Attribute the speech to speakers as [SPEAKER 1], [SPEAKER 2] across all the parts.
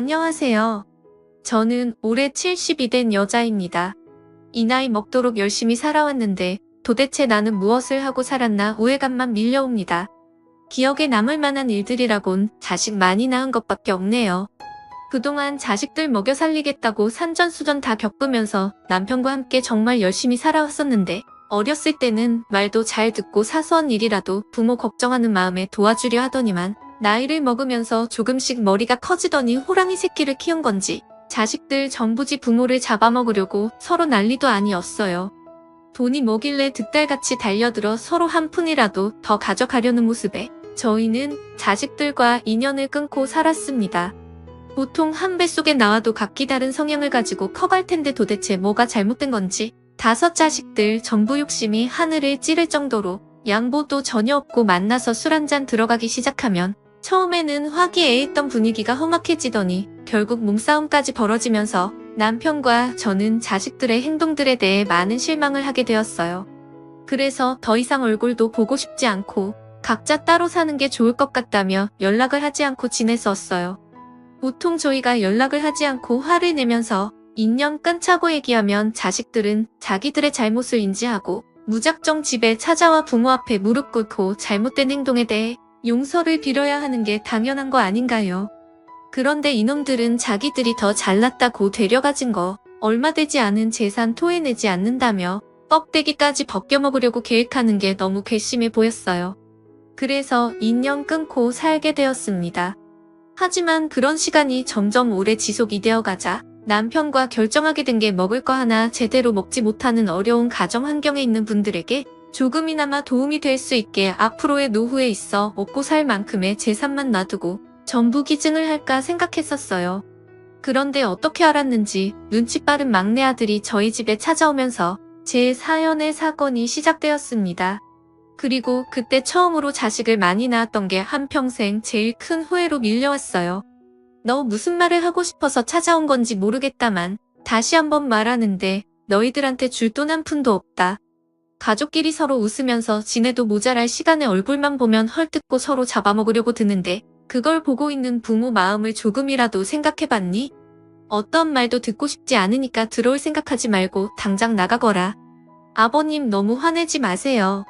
[SPEAKER 1] 안녕하세요. 저는 올해 70이 된 여자입니다. 이 나이 먹도록 열심히 살아왔는데 도대체 나는 무엇을 하고 살았나 우회감만 밀려옵니다. 기억에 남을 만한 일들이라곤 자식 많이 낳은 것밖에 없네요. 그동안 자식들 먹여 살리겠다고 산전수전 다 겪으면서 남편과 함께 정말 열심히 살아왔었는데 어렸을 때는 말도 잘 듣고 사소한 일이라도 부모 걱정하는 마음에 도와주려 하더니만 나이를 먹으면서 조금씩 머리가 커지더니 호랑이 새끼를 키운 건지 자식들 전부지 부모를 잡아먹으려고 서로 난리도 아니었어요. 돈이 뭐길래 득달같이 달려들어 서로 한 푼이라도 더 가져가려는 모습에 저희는 자식들과 인연을 끊고 살았습니다. 보통 한 뱃속에 나와도 각기 다른 성향을 가지고 커갈 텐데 도대체 뭐가 잘못된 건지 5자식들 전부 욕심이 하늘을 찌를 정도로 양보도 전혀 없고 만나서 술 한잔 들어가기 시작하면 처음에는 화기애애했던 분위기가 험악해지더니 결국 몸싸움까지 벌어지면서 남편과 저는 자식들의 행동들에 대해 많은 실망을 하게 되었어요. 그래서 더 이상 얼굴도 보고 싶지 않고 각자 따로 사는 게 좋을 것 같다며 연락을 하지 않고 지냈었어요. 보통 저희가 연락을 하지 않고 화를 내면서 인연 끊자고 얘기하면 자식들은 자기들의 잘못을 인지하고 무작정 집에 찾아와 부모 앞에 무릎 꿇고 잘못된 행동에 대해 용서를 빌어야 하는 게 당연한 거 아닌가요? 그런데 이놈들은 자기들이 더 잘났다고 되려가진 거 얼마 되지 않은 재산 토해내지 않는다며 껍데기까지 벗겨먹으려고 계획하는 게 너무 괘씸해 보였어요. 그래서 인연 끊고 살게 되었습니다. 하지만 그런 시간이 점점 오래 지속이 되어 가자 남편과 결정하게 된 게 먹을 거 하나 제대로 먹지 못하는 어려운 가정 환경에 있는 분들에게 조금이나마 도움이 될 수 있게 앞으로의 노후에 있어 먹고 살 만큼의 재산만 놔두고 전부 기증을 할까 생각했었어요. 그런데 어떻게 알았는지 눈치 빠른 막내 아들이 저희 집에 찾아오면서 제 사연의 사건이 시작되었습니다. 그리고 그때 처음으로 자식을 많이 낳았던 게 한평생 제일 큰 후회로 밀려왔어요. 너 무슨 말을 하고 싶어서 찾아온 건지 모르겠다만 다시 한번 말하는데 너희들한테 줄 돈 한 푼도 없다. 가족끼리 서로 웃으면서 지내도 모자랄 시간에 얼굴만 보면 헐뜯고 서로 잡아먹으려고 드는데 그걸 보고 있는 부모 마음을 조금이라도 생각해봤니? 어떤 말도 듣고 싶지 않으니까 들어올 생각하지 말고 당장 나가거라. 아버님 너무 화내지 마세요.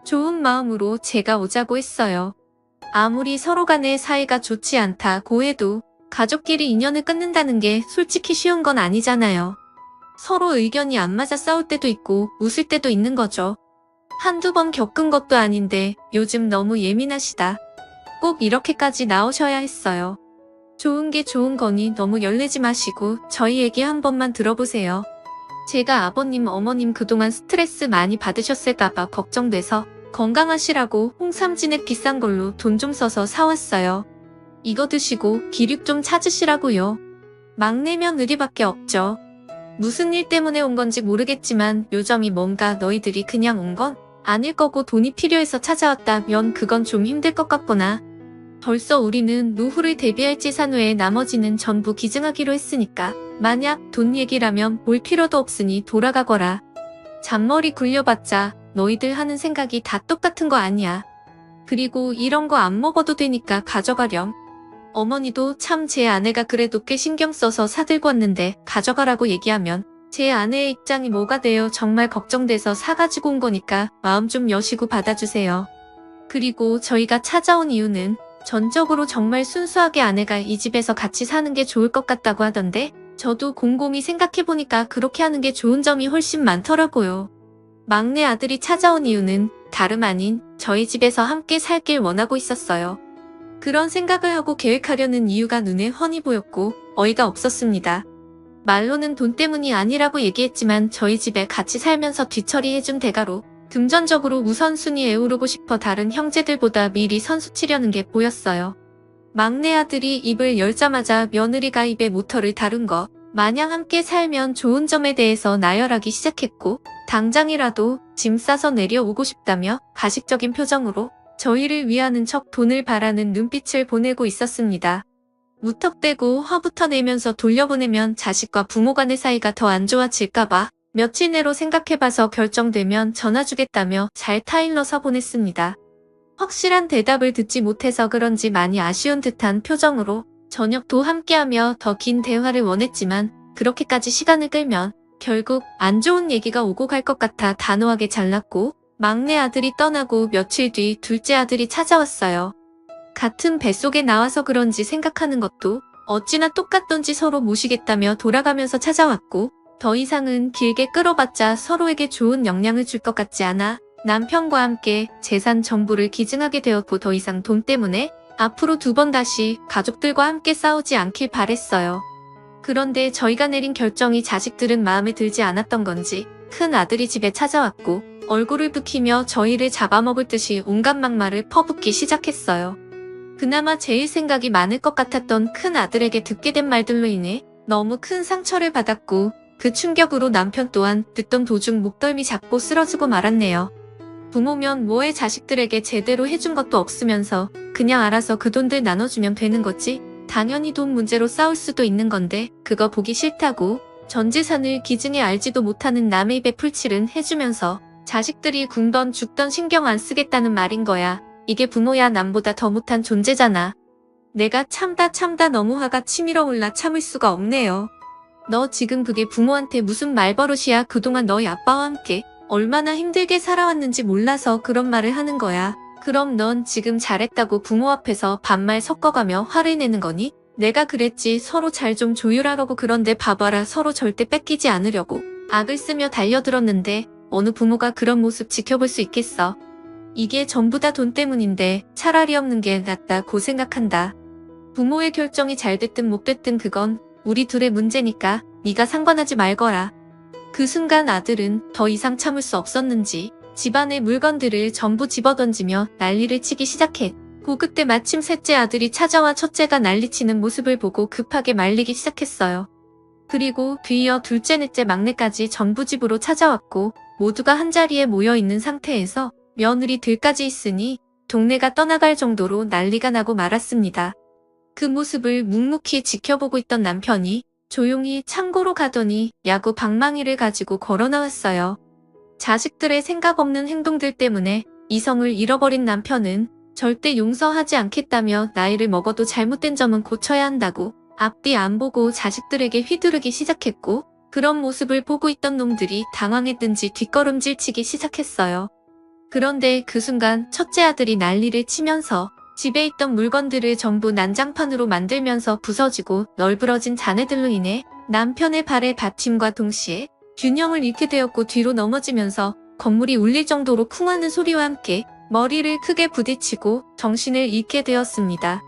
[SPEAKER 1] 좋은 마음으로 제가 오자고 했어요. 아무리 서로 간의 사이가 좋지 않다고 해도 가족끼리 인연을 끊는다는 게 솔직히 쉬운 건 아니잖아요. 서로 의견이 안 맞아 싸울 때도 있고 웃을 때도 있는 거죠. 한두 번 겪은 것도 아닌데 요즘 너무 예민하시다. 꼭 이렇게까지 나오셔야 했어요. 좋은 게 좋은 거니 너무 열내지 마시고 저희 얘기 한 번만 들어보세요. 제가 아버님 어머님 그동안 스트레스 많이 받으셨을까봐 걱정돼서 건강하시라고 홍삼 진액 비싼 걸로 돈 좀 써서 사왔어요. 이거 드시고 기력 좀 찾으시라고요. 막내 며느리밖에 없죠. 무슨 일 때문에 온 건지 모르겠지만 요점이 뭔가 너희들이 그냥 온 건 아닐 거고 돈이 필요해서 찾아왔다면 그건 좀 힘들 것 같구나. 벌써 우리는 노후를 대비할 재산 외에 나머지는 전부 기증하기로 했으니까 만약 돈 얘기라면 볼 필요도 없으니 돌아가거라. 잔머리 굴려봤자 너희들 하는 생각이 다 똑같은 거 아니야. 그리고 이런 거 안 먹어도 되니까 가져가렴. 어머니도 참 제 아내가 그래도 꽤 신경 써서 사들고 왔는데 가져가라고 얘기하면 제 아내의 입장이 뭐가 돼요. 정말 걱정돼서 사가지고 온 거니까 마음 좀 여시고 받아주세요. 그리고 저희가 찾아온 이유는 전적으로 정말 순수하게 아내가 이 집에서 같이 사는 게 좋을 것 같다고 하던데 저도 곰곰이 생각해보니까 그렇게 하는 게 좋은 점이 훨씬 많더라고요. 막내 아들이 찾아온 이유는 다름 아닌 저희 집에서 함께 살길 원하고 있었어요. 그런 생각을 하고 계획하려는 이유가 눈에 훤히 보였고 어이가 없었습니다. 말로는 돈 때문이 아니라고 얘기했지만 저희 집에 같이 살면서 뒤처리해준 대가로 금전적으로 우선순위에 오르고 싶어 다른 형제들보다 미리 선수치려는 게 보였어요. 막내 아들이 입을 열자마자 며느리가 입에 모터를 다룬 거 마냥 함께 살면 좋은 점에 대해서 나열하기 시작했고 당장이라도 짐 싸서 내려오고 싶다며 가식적인 표정으로 저희를 위하는 척 돈을 바라는 눈빛을 보내고 있었습니다. 무턱대고 화부터 내면서 돌려보내면 자식과 부모 간의 사이가 더 안 좋아질까봐 며칠 내로 생각해봐서 결정되면 전화주겠다며 잘 타일러서 보냈습니다. 확실한 대답을 듣지 못해서 그런지 많이 아쉬운 듯한 표정으로 저녁도 함께하며 더 긴 대화를 원했지만 그렇게까지 시간을 끌면 결국 안 좋은 얘기가 오고 갈 것 같아 단호하게 잘랐고 막내 아들이 떠나고 며칠 뒤 둘째 아들이 찾아왔어요. 같은 뱃속에 나와서 그런지 생각하는 것도 어찌나 똑같던지 서로 모시겠다며 돌아가면서 찾아왔고 더 이상은 길게 끌어봤자 서로에게 좋은 영향을 줄 것 같지 않아 남편과 함께 재산 전부를 기증하게 되었고 더 이상 돈 때문에 앞으로 두 번 다시 가족들과 함께 싸우지 않길 바랬어요. 그런데 저희가 내린 결정이 자식들은 마음에 들지 않았던 건지 큰 아들이 집에 찾아왔고 얼굴을 붉히며 저희를 잡아먹을 듯이 온갖 막말을 퍼붓기 시작했어요. 그나마 제일 생각이 많을 것 같았던 큰 아들에게 듣게 된 말들로 인해 너무 큰 상처를 받았고 그 충격으로 남편 또한 듣던 도중 목덜미 잡고 쓰러지고 말았네요. 부모면 뭐해 자식들에게 제대로 해준 것도 없으면서 그냥 알아서 그 돈들 나눠주면 되는 거지. 당연히 돈 문제로 싸울 수도 있는 건데 그거 보기 싫다고 전 재산을 기증해 알지도 못하는 남의 입에 풀칠은 해주면서 자식들이 굶던 죽던 신경 안 쓰겠다는 말인 거야. 이게 부모야 남보다 더 못한 존재잖아. 내가 참다 너무 화가 치밀어 올라 참을 수가 없네요. 너 지금 그게 부모한테 무슨 말버릇이야. 그동안 너희 아빠와 함께 얼마나 힘들게 살아왔는지 몰라서 그런 말을 하는 거야. 그럼 넌 지금 잘했다고 부모 앞에서 반말 섞어가며 화를 내는 거니? 내가 그랬지 서로 잘 좀 조율하라고. 그런데 봐봐라 서로 절대 뺏기지 않으려고 악을 쓰며 달려들었는데 어느 부모가 그런 모습 지켜볼 수 있겠어. 이게 전부 다 돈 때문인데 차라리 없는 게 낫다고 생각한다. 부모의 결정이 잘 됐든 못 됐든 그건 우리 둘의 문제니까 네가 상관하지 말거라. 그 순간 아들은 더 이상 참을 수 없었는지 집안의 물건들을 전부 집어던지며 난리를 치기 시작했고 그때 마침 셋째 아들이 찾아와 첫째가 난리치는 모습을 보고 급하게 말리기 시작했어요. 그리고 뒤이어 둘째 넷째 막내까지 전부 집으로 찾아왔고 모두가 한자리에 모여있는 상태에서 며느리들까지 있으니 동네가 떠나갈 정도로 난리가 나고 말았습니다. 그 모습을 묵묵히 지켜보고 있던 남편이 조용히 창고로 가더니 야구 방망이를 가지고 걸어 나왔어요. 자식들의 생각 없는 행동들 때문에 이성을 잃어버린 남편은 절대 용서하지 않겠다며 나이를 먹어도 잘못된 점은 고쳐야 한다고 앞뒤 안 보고 자식들에게 휘두르기 시작했고 그런 모습을 보고 있던 놈들이 당황했든지 뒷걸음질 치기 시작했어요. 그런데 그 순간 첫째 아들이 난리를 치면서 집에 있던 물건들을 전부 난장판으로 만들면서 부서지고 널브러진 잔해들로 인해 남편의 발의 받침과 동시에 균형을 잃게 되었고 뒤로 넘어지면서 건물이 울릴 정도로 쿵하는 소리와 함께 머리를 크게 부딪히고 정신을 잃게 되었습니다.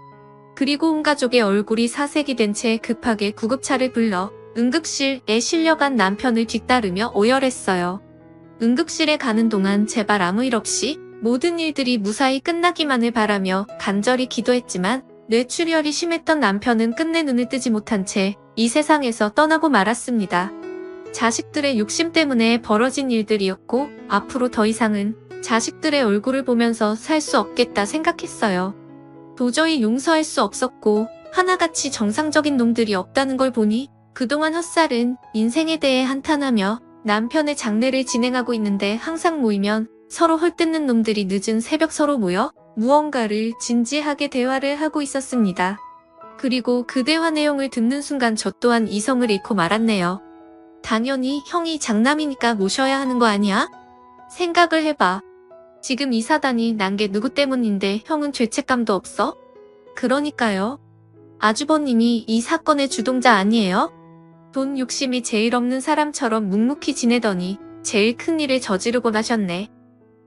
[SPEAKER 1] 그리고 온 가족의 얼굴이 사색이 된 채 급하게 구급차를 불러 응급실에 실려간 남편을 뒤따르며 오열했어요. 응급실에 가는 동안 제발 아무 일 없이 모든 일들이 무사히 끝나기만을 바라며 간절히 기도했지만 뇌출혈이 심했던 남편은 끝내 눈을 뜨지 못한 채 이 세상에서 떠나고 말았습니다. 자식들의 욕심 때문에 벌어진 일들이었고 앞으로 더 이상은 자식들의 얼굴을 보면서 살 수 없겠다 생각했어요. 도저히 용서할 수 없었고 하나같이 정상적인 놈들이 없다는 걸 보니 그동안 헛살은 인생에 대해 한탄하며 남편의 장례를 진행하고 있는데 항상 모이면 서로 헐뜯는 놈들이 늦은 새벽 서로 모여 무언가를 진지하게 대화를 하고 있었습니다. 그리고 그 대화 내용을 듣는 순간 저 또한 이성을 잃고 말았네요. 당연히 형이 장남이니까 모셔야 하는 거 아니야? 생각을 해봐. 지금 이 사단이 난 게 누구 때문인데 형은 죄책감도 없어? 그러니까요. 아주버님이 이 사건의 주동자 아니에요? 돈 욕심이 제일 없는 사람처럼 묵묵히 지내더니 제일 큰 일을 저지르고 나셨네.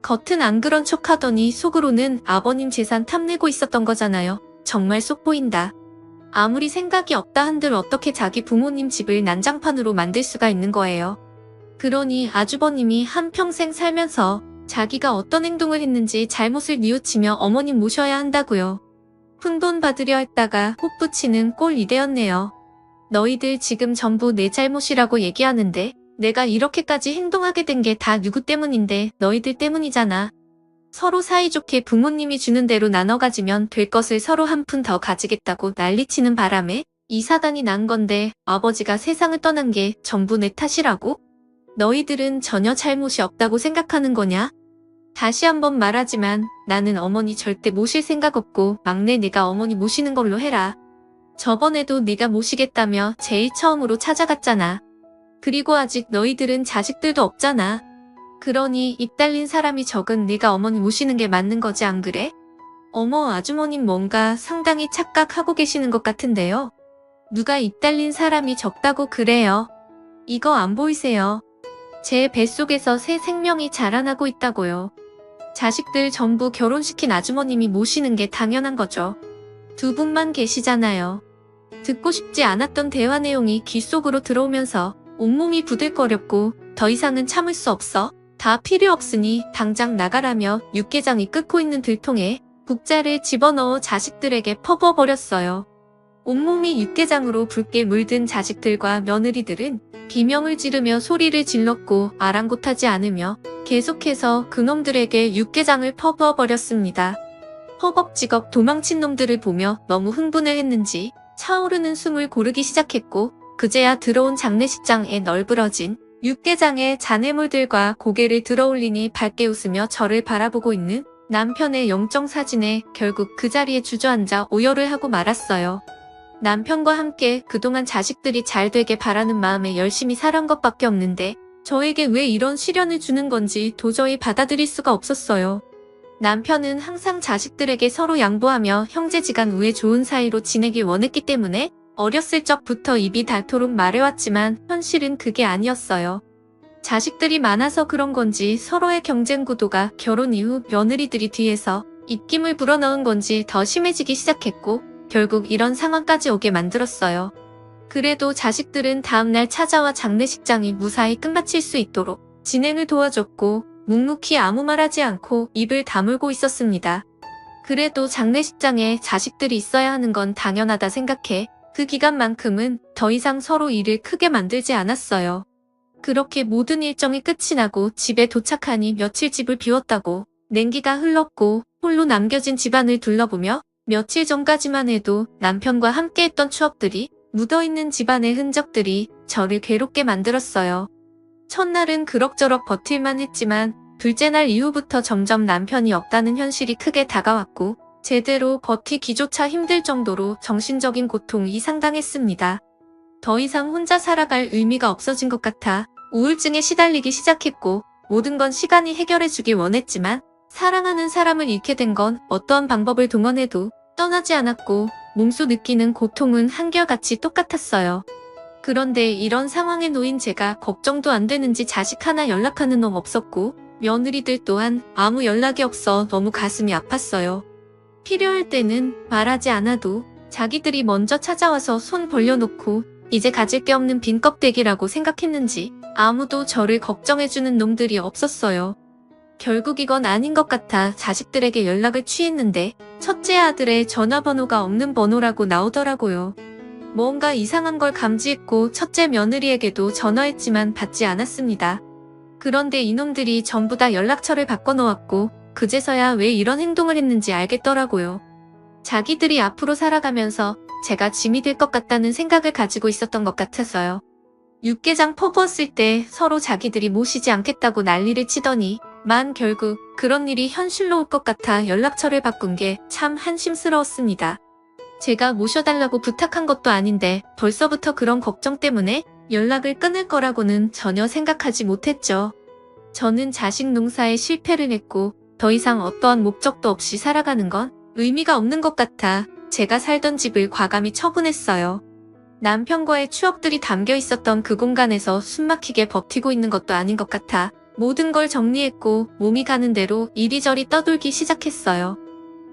[SPEAKER 1] 겉은 안 그런 척하더니 속으로는 아버님 재산 탐내고 있었던 거잖아요. 정말 속 보인다. 아무리 생각이 없다 한들 어떻게 자기 부모님 집을 난장판으로 만들 수가 있는 거예요. 그러니 아주버님이 한평생 살면서 자기가 어떤 행동을 했는지 잘못을 뉘우치며 어머님 모셔야 한다고요. 푼돈 받으려 했다가 혹 붙이는 꼴이 되었네요. 너희들 지금 전부 내 잘못이라고 얘기하는데 내가 이렇게까지 행동하게 된 게 다 누구 때문인데 너희들 때문이잖아. 서로 사이좋게 부모님이 주는 대로 나눠 가지면 될 것을 서로 한 푼 더 가지겠다고 난리치는 바람에 이 사단이 난 건데 아버지가 세상을 떠난 게 전부 내 탓이라고? 너희들은 전혀 잘못이 없다고 생각하는 거냐? 다시 한번 말하지만 나는 어머니 절대 모실 생각 없고 막내 내가 어머니 모시는 걸로 해라. 저번에도 네가 모시겠다며 제일 처음으로 찾아갔잖아. 그리고 아직 너희들은 자식들도 없잖아. 그러니 입 달린 사람이 적은 네가 어머니 모시는 게 맞는 거지 안 그래? 어머 아주머님 뭔가 상당히 착각하고 계시는 것 같은데요. 누가 입 달린 사람이 적다고 그래요. 이거 안 보이세요? 제 뱃속에서 새 생명이 자라나고 있다고요. 자식들 전부 결혼시킨 아주머님이 모시는 게 당연한 거죠. 두 분만 계시잖아요. 듣고 싶지 않았던 대화 내용이 귀 속으로 들어오면서 온몸이 부들거렸고 더 이상은 참을 수 없어. 다 필요 없으니 당장 나가라며 육개장이 끓고 있는 들통에 국자를 집어넣어 자식들에게 퍼부어버렸어요. 온몸이 육개장으로 붉게 물든 자식들과 며느리들은 비명을 지르며 소리를 질렀고 아랑곳하지 않으며 계속해서 그놈들에게 육개장을 퍼부어버렸습니다. 허겁지겁 도망친 놈들을 보며 너무 흥분을 했는지 차오르는 숨을 고르기 시작했고 그제야 들어온 장례식장에 널브러진 육개장의 잔해물들과 고개를 들어올리니 밝게 웃으며 저를 바라보고 있는 남편의 영정사진에 결국 그 자리에 주저앉아 오열을 하고 말았어요. 남편과 함께 그동안 자식들이 잘 되게 바라는 마음에 열심히 살아온 것밖에 없는데 저에게 왜 이런 시련을 주는 건지 도저히 받아들일 수가 없었어요. 남편은 항상 자식들에게 서로 양보하며 형제지간 우애 좋은 사이로 지내길 원했기 때문에 어렸을 적부터 입이 닳도록 말해왔지만 현실은 그게 아니었어요. 자식들이 많아서 그런 건지 서로의 경쟁 구도가 결혼 이후 며느리들이 뒤에서 입김을 불어넣은 건지 더 심해지기 시작했고 결국 이런 상황까지 오게 만들었어요. 그래도 자식들은 다음날 찾아와 장례식장이 무사히 끝마칠 수 있도록 진행을 도와줬고 묵묵히 아무 말하지 않고 입을 다물고 있었습니다. 그래도 장례식장에 자식들이 있어야 하는 건 당연하다 생각해 그 기간만큼은 더 이상 서로 일을 크게 만들지 않았어요. 그렇게 모든 일정이 끝이 나고 집에 도착하니 며칠 집을 비웠다고 냉기가 흘렀고 홀로 남겨진 집안을 둘러보며 며칠 전까지만 해도 남편과 함께했던 추억들이 묻어있는 집안의 흔적들이 저를 괴롭게 만들었어요. 첫날은 그럭저럭 버틸만 했지만 둘째 날 이후부터 점점 남편이 없다는 현실이 크게 다가왔고 제대로 버티기조차 힘들 정도로 정신적인 고통이 상당했습니다. 더 이상 혼자 살아갈 의미가 없어진 것 같아 우울증에 시달리기 시작했고 모든 건 시간이 해결해주길 원했지만 사랑하는 사람을 잃게 된 건 어떠한 방법을 동원해도 떠나지 않았고 몸소 느끼는 고통은 한결같이 똑같았어요. 그런데 이런 상황에 놓인 제가 걱정도 안 되는지 자식 하나 연락하는 놈 없었고 며느리들 또한 아무 연락이 없어 너무 가슴이 아팠어요. 필요할 때는 말하지 않아도 자기들이 먼저 찾아와서 손 벌려놓고 이제 가질 게 없는 빈 껍데기라고 생각했는지 아무도 저를 걱정해주는 놈들이 없었어요. 결국 이건 아닌 것 같아 자식들에게 연락을 취했는데 첫째 아들의 전화번호가 없는 번호라고 나오더라고요. 뭔가 이상한 걸 감지했고 첫째 며느리에게도 전화했지만 받지 않았습니다. 그런데 이놈들이 전부 다 연락처를 바꿔놓았고 그제서야 왜 이런 행동을 했는지 알겠더라고요. 자기들이 앞으로 살아가면서 제가 짐이 될 것 같다는 생각을 가지고 있었던 것 같아서요. 육개장 퍼부었을 때 서로 자기들이 모시지 않겠다고 난리를 치더니 결국 그런 일이 현실로 올 것 같아 연락처를 바꾼 게 참 한심스러웠습니다. 제가 모셔달라고 부탁한 것도 아닌데 벌써부터 그런 걱정 때문에 연락을 끊을 거라고는 전혀 생각하지 못했죠. 저는 자식 농사에 실패를 했고 더 이상 어떠한 목적도 없이 살아가는 건 의미가 없는 것 같아 제가 살던 집을 과감히 처분했어요. 남편과의 추억들이 담겨 있었던 그 공간에서 숨막히게 버티고 있는 것도 아닌 것 같아 모든 걸 정리했고 몸이 가는 대로 이리저리 떠돌기 시작했어요.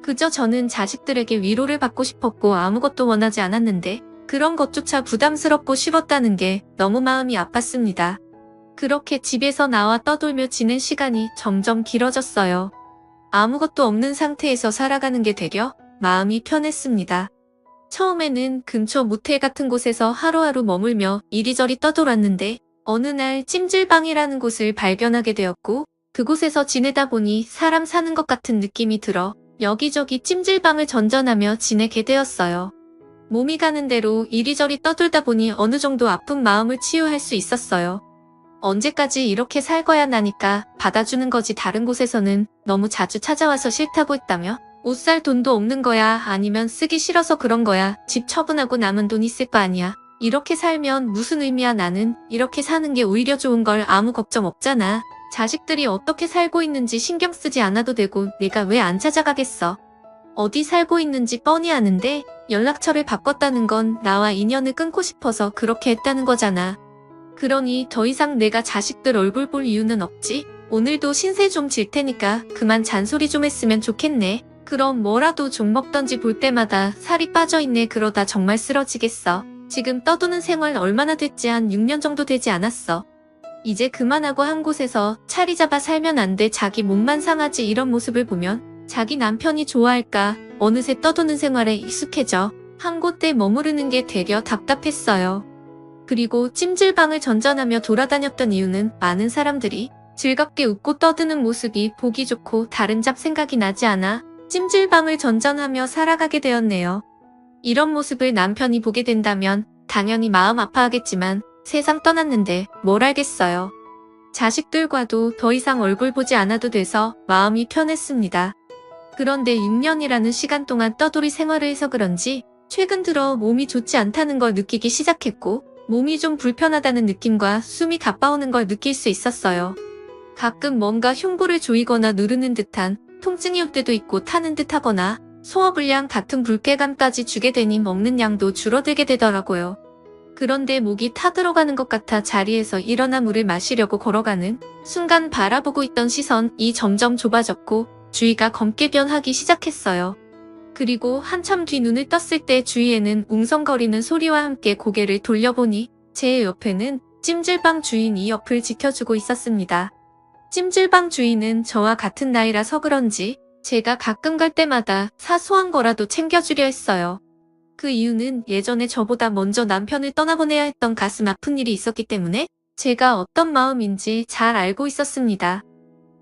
[SPEAKER 1] 그저 저는 자식들에게 위로를 받고 싶었고 아무것도 원하지 않았는데 그런 것조차 부담스럽고 싫었다는 게 너무 마음이 아팠습니다. 그렇게 집에서 나와 떠돌며 지낸 시간이 점점 길어졌어요. 아무것도 없는 상태에서 살아가는 게 되려 마음이 편했습니다. 처음에는 근처 모텔 같은 곳에서 하루하루 머물며 이리저리 떠돌았는데 어느 날 찜질방이라는 곳을 발견하게 되었고 그곳에서 지내다 보니 사람 사는 것 같은 느낌이 들어 여기저기 찜질방을 전전하며 지내게 되었어요. 몸이 가는 대로 이리저리 떠돌다 보니 어느 정도 아픈 마음을 치유할 수 있었어요. 언제까지 이렇게 살 거야 나니까 받아주는 거지 다른 곳에서는 너무 자주 찾아와서 싫다고 했다며 옷 살 돈도 없는 거야? 아니면 쓰기 싫어서 그런 거야? 집 처분하고 남은 돈 있을 거 아니야? 이렇게 살면 무슨 의미야? 나는 이렇게 사는 게 오히려 좋은 걸. 아무 걱정 없잖아. 자식들이 어떻게 살고 있는지 신경 쓰지 않아도 되고 내가 왜 안 찾아가겠어. 어디 살고 있는지 뻔히 아는데 연락처를 바꿨다는 건 나와 인연을 끊고 싶어서 그렇게 했다는 거잖아. 그러니 더 이상 내가 자식들 얼굴 볼 이유는 없지. 오늘도 신세 좀 질 테니까 그만 잔소리 좀 했으면 좋겠네. 그럼 뭐라도 좀 먹던지. 볼 때마다 살이 빠져있네. 그러다 정말 쓰러지겠어. 지금 떠도는 생활 얼마나 됐지? 한 6년 정도 되지 않았어. 이제 그만하고 한 곳에서 자리 잡아 살면 안 돼. 자기 몸만 상하지. 이런 모습을 보면 자기 남편이 좋아할까? 어느새 떠도는 생활에 익숙해져 한 곳에 머무르는 게 되려 답답했어요. 그리고 찜질방을 전전하며 돌아다녔던 이유는 많은 사람들이 즐겁게 웃고 떠드는 모습이 보기 좋고 다른 잡생각이 나지 않아 찜질방을 전전하며 살아가게 되었네요. 이런 모습을 남편이 보게 된다면 당연히 마음 아파하겠지만 세상 떠났는데 뭘 알겠어요. 자식들과도 더 이상 얼굴 보지 않아도 돼서 마음이 편했습니다. 그런데 6년이라는 시간 동안 떠돌이 생활을 해서 그런지 최근 들어 몸이 좋지 않다는 걸 느끼기 시작했고 몸이 좀 불편하다는 느낌과 숨이 가빠오는 걸 느낄 수 있었어요. 가끔 뭔가 흉부를 조이거나 누르는 듯한 통증이 올 때도 있고 타는 듯 하거나 소화불량 같은 불쾌감까지 주게 되니 먹는 양도 줄어들게 되더라고요. 그런데 목이 타들어가는 것 같아 자리에서 일어나 물을 마시려고 걸어가는 순간 바라보고 있던 시선이 점점 좁아졌고 주위가 검게 변하기 시작했어요. 그리고 한참 뒤 눈을 떴을 때 주위에는 웅성거리는 소리와 함께 고개를 돌려보니 제 옆에는 찜질방 주인이 옆을 지켜주고 있었습니다. 찜질방 주인은 저와 같은 나이라서 그런지 제가 가끔 갈 때마다 사소한 거라도 챙겨주려 했어요. 그 이유는 예전에 저보다 먼저 남편을 떠나보내야 했던 가슴 아픈 일이 있었기 때문에 제가 어떤 마음인지 잘 알고 있었습니다.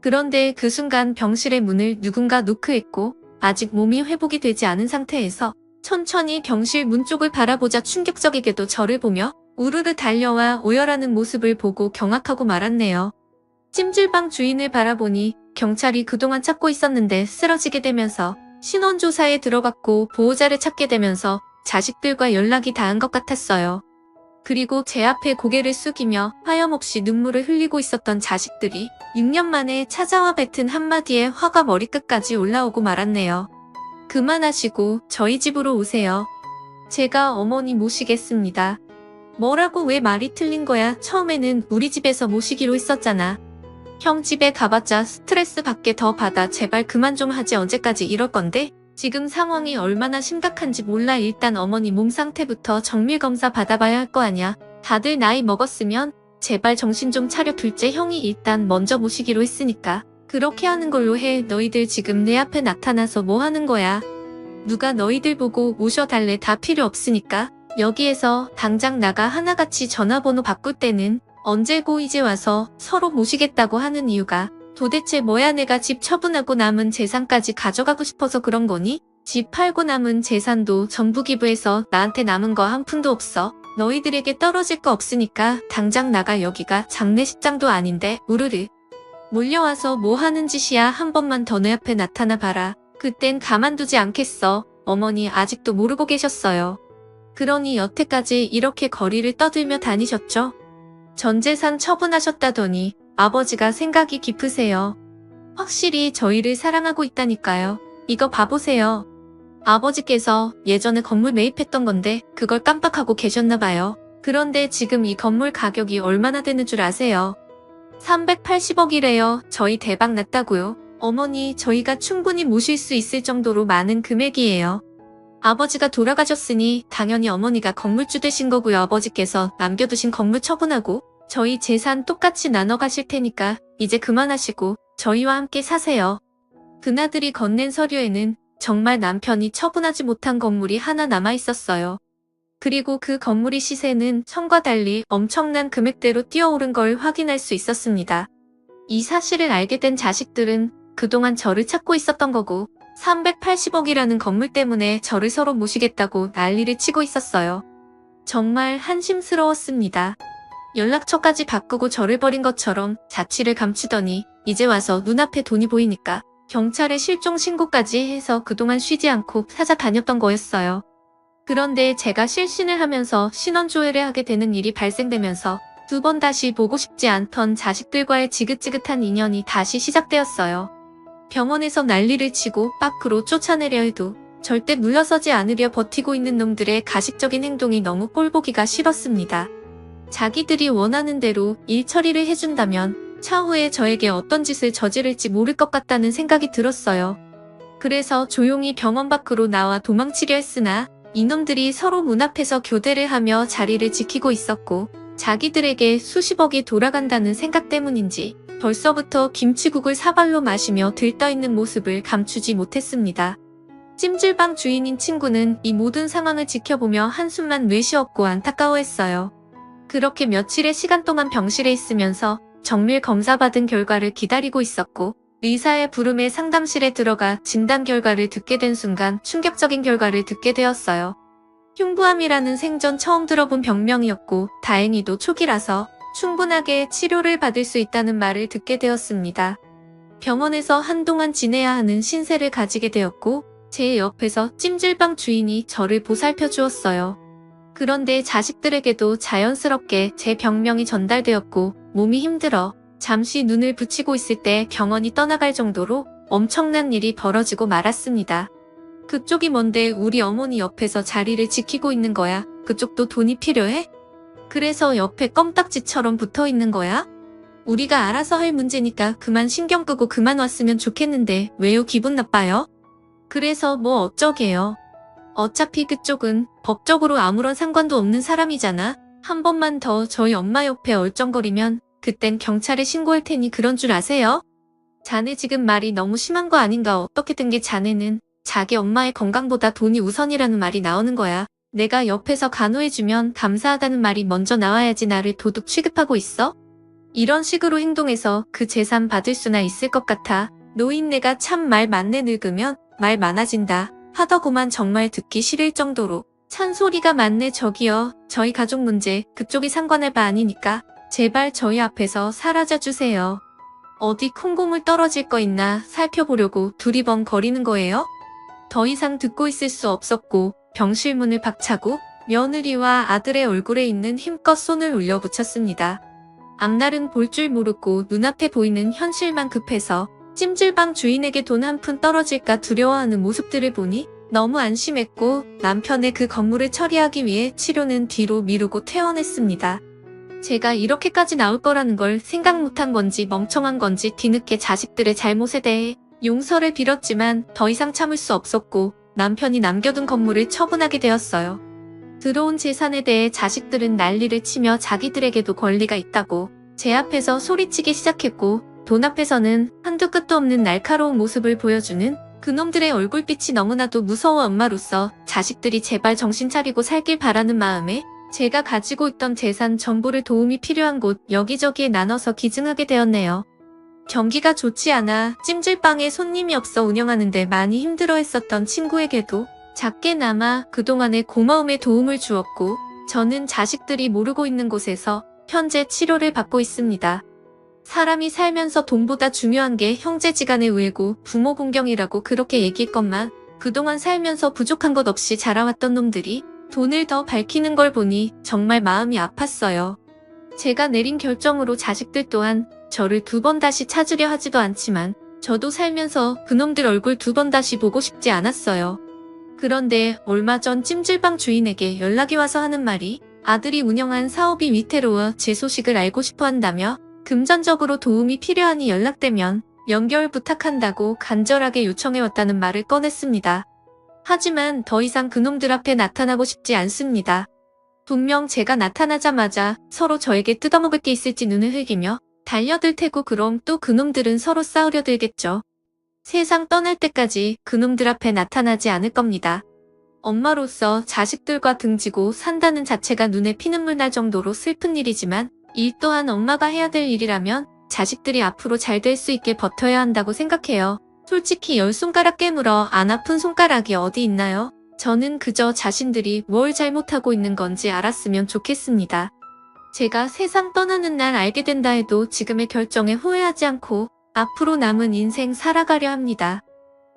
[SPEAKER 1] 그런데 그 순간 병실의 문을 누군가 노크했고 아직 몸이 회복이 되지 않은 상태에서 천천히 병실 문 쪽을 바라보자 충격적이게도 저를 보며 우르르 달려와 오열하는 모습을 보고 경악하고 말았네요. 찜질방 주인을 바라보니 경찰이 그동안 찾고 있었는데 쓰러지게 되면서 신원조사에 들어갔고 보호자를 찾게 되면서 자식들과 연락이 닿은 것 같았어요. 그리고 제 앞에 고개를 숙이며 하염없이 눈물을 흘리고 있었던 자식들이 6년 만에 찾아와 뱉은 한마디에 화가 머리끝까지 올라오고 말았네요. 그만하시고 저희 집으로 오세요. 제가 어머니 모시겠습니다. 뭐라고? 왜 말이 틀린 거야? 처음에는 우리 집에서 모시기로 했었잖아. 형 집에 가봤자 스트레스 받게 더 받아. 제발 그만 좀 하지. 언제까지 이럴 건데? 지금 상황이 얼마나 심각한지 몰라. 일단 어머니 몸 상태부터 정밀검사 받아봐야 할 거 아냐. 다들 나이 먹었으면 제발 정신 좀 차려. 둘째 형이 일단 먼저 모시기로 했으니까 그렇게 하는 걸로 해. 너희들 지금 내 앞에 나타나서 뭐 하는 거야? 누가 너희들 보고 모셔달래. 다 필요 없으니까 여기에서 당장 나가. 하나같이 전화번호 바꿀 때는 언제고 이제 와서 서로 모시겠다고 하는 이유가 도대체 뭐야? 내가 집 처분하고 남은 재산까지 가져가고 싶어서 그런 거니? 집 팔고 남은 재산도 전부 기부해서 나한테 남은 거 한 푼도 없어. 너희들에게 떨어질 거 없으니까 당장 나가. 여기가 장례식장도 아닌데. 우르르 몰려와서 뭐 하는 짓이야. 한 번만 더 내 앞에 나타나 봐라. 그땐 가만두지 않겠어. 어머니 아직도 모르고 계셨어요. 그러니 여태까지 이렇게 거리를 떠들며 다니셨죠? 전 재산 처분하셨다더니 아버지가 생각이 깊으세요. 확실히 저희를 사랑하고 있다니까요. 이거 봐보세요. 아버지께서 예전에 건물 매입했던 건데 그걸 깜빡하고 계셨나봐요. 그런데 지금 이 건물 가격이 얼마나 되는 줄 아세요? 380억이래요. 저희 대박 났다고요. 어머니 저희가 충분히 모실 수 있을 정도로 많은 금액이에요. 아버지가 돌아가셨으니 당연히 어머니가 건물주 되신 거고요. 아버지께서 남겨두신 건물 처분하고 저희 재산 똑같이 나눠 가실 테니까 이제 그만하시고 저희와 함께 사세요. 그나들이 건넨 서류에는 정말 남편이 처분하지 못한 건물이 하나 남아 있었어요. 그리고 그 건물의 시세는 천과 달리 엄청난 금액대로 뛰어오른 걸 확인할 수 있었습니다. 이 사실을 알게 된 자식들은 그동안 저를 찾고 있었던 거고 380억이라는 건물 때문에 저를 서로 모시겠다고 난리를 치고 있었어요. 정말 한심스러웠습니다. 연락처까지 바꾸고 저를 버린 것처럼 자취를 감추더니 이제 와서 눈앞에 돈이 보이니까 경찰에 실종 신고까지 해서 그동안 쉬지 않고 찾아다녔던 거였어요. 그런데 제가 실신을 하면서 신원조회를 하게 되는 일이 발생되면서 2번 다시 보고 싶지 않던 자식들과의 지긋지긋한 인연이 다시 시작되었어요. 병원에서 난리를 치고 밖으로 쫓아내려 해도 절대 물러서지 않으려 버티고 있는 놈들의 가식적인 행동이 너무 꼴보기가 싫었습니다. 자기들이 원하는 대로 일 처리를 해준다면 차후에 저에게 어떤 짓을 저지를지 모를 것 같다는 생각이 들었어요. 그래서 조용히 병원 밖으로 나와 도망치려 했으나 이놈들이 서로 문 앞에서 교대를 하며 자리를 지키고 있었고 자기들에게 수십억이 돌아간다는 생각 때문인지 벌써부터 김치국을 사발로 마시며 들떠있는 모습을 감추지 못했습니다. 찜질방 주인인 친구는 이 모든 상황을 지켜보며 한숨만 내쉬었고 안타까워했어요. 그렇게 며칠의 시간 동안 병실에 있으면서 정밀 검사받은 결과를 기다리고 있었고 의사의 부름에 상담실에 들어가 진단 결과를 듣게 된 순간 충격적인 결과를 듣게 되었어요. 흉부암이라는 생전 처음 들어본 병명이었고 다행히도 초기라서 충분하게 치료를 받을 수 있다는 말을 듣게 되었습니다. 병원에서 한동안 지내야 하는 신세를 가지게 되었고 제 옆에서 찜질방 주인이 저를 보살펴 주었어요. 그런데 자식들에게도 자연스럽게 제 병명이 전달되었고 몸이 힘들어 잠시 눈을 붙이고 있을 때 병원이 떠나갈 정도로 엄청난 일이 벌어지고 말았습니다. 그쪽이 뭔데 우리 어머니 옆에서 자리를 지키고 있는 거야? 그쪽도 돈이 필요해? 그래서 옆에 껌딱지처럼 붙어 있는 거야? 우리가 알아서 할 문제니까 그만 신경 끄고 그만 왔으면 좋겠는데 왜요? 기분 나빠요? 그래서 뭐 어쩌게요? 어차피 그쪽은 법적으로 아무런 상관도 없는 사람이잖아. 한 번만 더 저희 엄마 옆에 얼쩡거리면 그땐 경찰에 신고할 테니 그런 줄 아세요? 자네 지금 말이 너무 심한 거 아닌가? 어떻게 된 게 자네는 자기 엄마의 건강보다 돈이 우선이라는 말이 나오는 거야. 내가 옆에서 간호해주면 감사하다는 말이 먼저 나와야지 나를 도둑 취급하고 있어? 이런 식으로 행동해서 그 재산 받을 수나 있을 것 같아. 노인네가 참 말 많네. 늙으면 말 많아진다 하더구만. 정말 듣기 싫을 정도로 찬소리가 많네. 저기요, 저희 가족 문제 그쪽이 상관할 바 아니니까 제발 저희 앞에서 사라져주세요. 어디 콩고물 떨어질 거 있나 살펴보려고 두리번거리는 거예요? 더 이상 듣고 있을 수 없었고 병실 문을 박차고 며느리와 아들의 얼굴에 있는 힘껏 손을 올려붙였습니다. 앞날은 볼 줄 모르고 눈앞에 보이는 현실만 급해서 찜질방 주인에게 돈 한 푼 떨어질까 두려워하는 모습들을 보니 너무 안심했고 남편의 그 건물을 처리하기 위해 치료는 뒤로 미루고 퇴원했습니다. 제가 이렇게까지 나올 거라는 걸 생각 못한 건지 멍청한 건지 뒤늦게 자식들의 잘못에 대해 용서를 빌었지만 더 이상 참을 수 없었고 남편이 남겨둔 건물을 처분하게 되었어요. 들어온 재산에 대해 자식들은 난리를 치며 자기들에게도 권리가 있다고 제 앞에서 소리치기 시작했고 돈 앞에서는 한두 끝도 없는 날카로운 모습을 보여주는 그놈들의 얼굴빛이 너무나도 무서워. 엄마로서 자식들이 제발 정신 차리고 살길 바라는 마음에 제가 가지고 있던 재산 전부를 도움이 필요한 곳 여기저기에 나눠서 기증하게 되었네요. 경기가 좋지 않아 찜질방에 손님이 없어 운영하는데 많이 힘들어했었던 친구에게도 작게나마 그동안의 고마움에 도움을 주었고 저는 자식들이 모르고 있는 곳에서 현재 치료를 받고 있습니다. 사람이 살면서 돈보다 중요한 게 형제지간의 우애고 부모 공경이라고 그렇게 얘기했건만 그동안 살면서 부족한 것 없이 자라왔던 놈들이 돈을 더 밝히는 걸 보니 정말 마음이 아팠어요. 제가 내린 결정으로 자식들 또한 저를 2번 다시 찾으려 하지도 않지만 저도 살면서 그놈들 얼굴 2번 다시 보고 싶지 않았어요. 그런데 얼마 전 찜질방 주인에게 연락이 와서 하는 말이 아들이 운영한 사업이 위태로워 제 소식을 알고 싶어 한다며 금전적으로 도움이 필요하니 연락되면 연결 부탁한다고 간절하게 요청해왔다는 말을 꺼냈습니다. 하지만 더 이상 그놈들 앞에 나타나고 싶지 않습니다. 분명 제가 나타나자마자 서로 저에게 뜯어먹을 게 있을지 눈을 흘기며 달려들 테고 그럼 또 그놈들은 서로 싸우려 들겠죠. 세상 떠날 때까지 그놈들 앞에 나타나지 않을 겁니다. 엄마로서 자식들과 등지고 산다는 자체가 눈에 피눈물 날 정도로 슬픈 일이지만 일 또한 엄마가 해야 될 일이라면 자식들이 앞으로 잘 될 수 있게 버텨야 한다고 생각해요. 솔직히 10손가락 깨물어 안 아픈 손가락이 어디 있나요? 저는 그저 자신들이 뭘 잘못하고 있는 건지 알았으면 좋겠습니다. 제가 세상 떠나는 날 알게 된다 해도 지금의 결정에 후회하지 않고 앞으로 남은 인생 살아가려 합니다.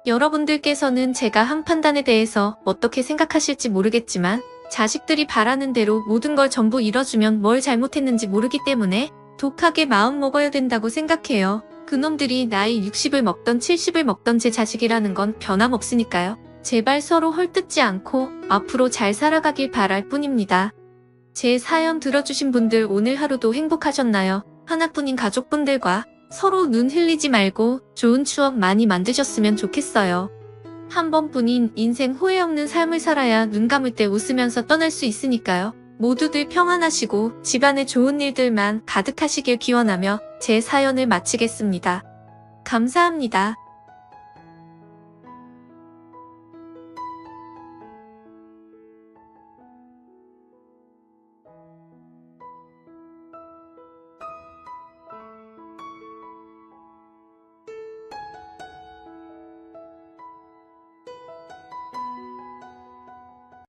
[SPEAKER 1] 여러분들께서는 제가 한 판단에 대해서 어떻게 생각하실지 모르겠지만 자식들이 바라는 대로 모든 걸 전부 이뤄주면 뭘 잘못했는지 모르기 때문에 독하게 마음 먹어야 된다고 생각해요. 그놈들이 나이 60을 먹던 70을 먹던 제 자식이라는 건 변함없으니까요. 제발 서로 헐뜯지 않고 앞으로 잘 살아가길 바랄 뿐입니다. 제 사연 들어주신 분들 오늘 하루도 행복하셨나요? 하나뿐인 가족분들과 서로 눈 흘리지 말고 좋은 추억 많이 만드셨으면 좋겠어요. 한 번뿐인 인생 후회 없는 삶을 살아야 눈 감을 때 웃으면서 떠날 수 있으니까요. 모두들 평안하시고 집안에 좋은 일들만 가득하시길 기원하며 제 사연을 마치겠습니다. 감사합니다.